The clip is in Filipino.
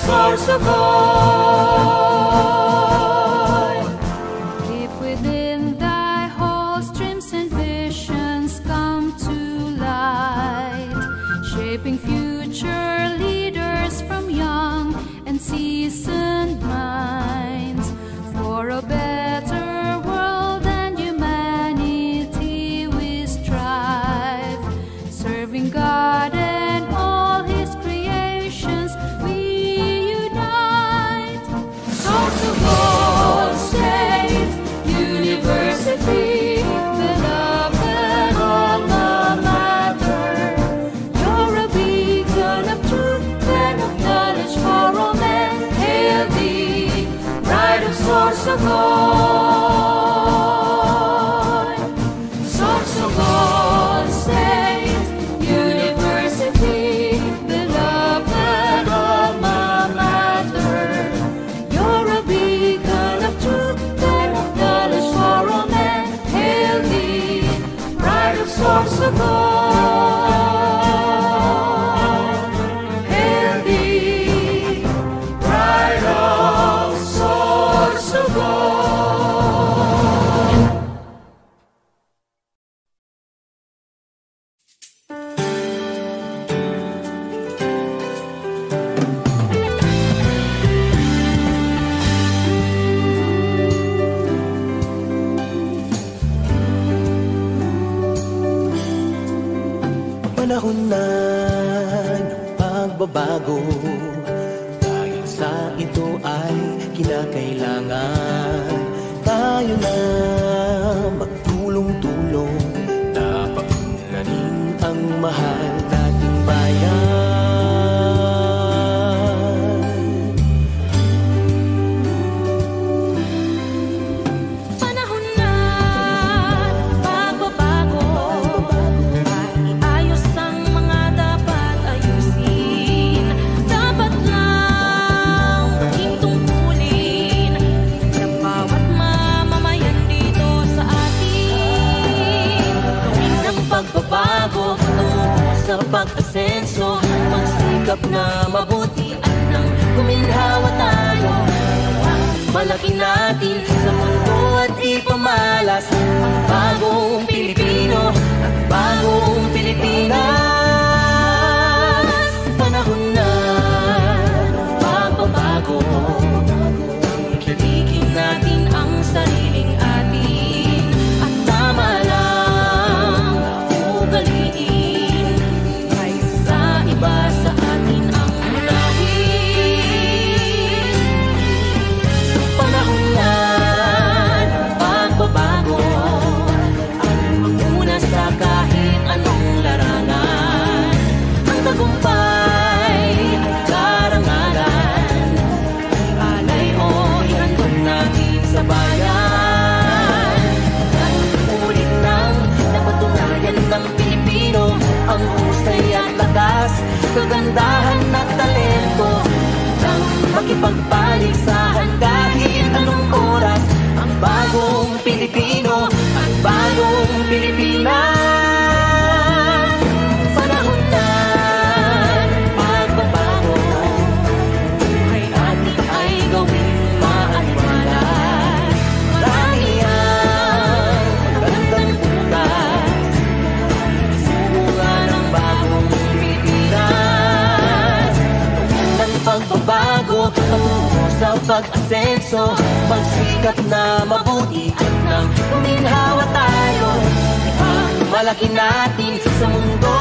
Source of all, deep within thy halls, dreams and visions come to light, shaping future leaders from young and seasoned minds for a better world and humanity. We strive, serving God and all His creations. University, beloved alma mater, you're a beacon of truth and of knowledge for all men. Hail thee, bright of source of all, source of all state. University, beloved alma mater, you're a beacon of truth and of knowledge for all men. Hail thee, bright of source of all. Hail thee, bright of source of all. Panahon na ng pagbabago, dahil sa ito ay kinakailangan tayo na magtulong-tulong na paunlarin ang mahal nating bayan. Pagbabago, sa pag-asenso, magsikap na mabuti at nang kuminhawa tayo. Malaki natin sa mundo at ipamalas ang bagong Pilipino at bagong Pilipinas. Panahon na pagbabago, kiligin natin ang sariling atin at tama lang kaysa iba sa atin ang unahin. Panahon na pagbabago, ang magmuna sa kahit anong larangan. Ang tagumpay at karangalan, alay o ihandog natin sa bayan. kagandahan at talento, nang makipagbalik sa kahit anong oras. Ang bagong Pilipino, ang bagong Pilipinas. Panahon na magbabago, buhay natin ay gawing maaliwalas. Marami ang magandang bukas, sumunga ng bagong Pilipinas. Ang pagbabago, patungo sa pag-asenso, magsikap na mabuti at nang guminhawa tayo. Ang malaki natin sa mundo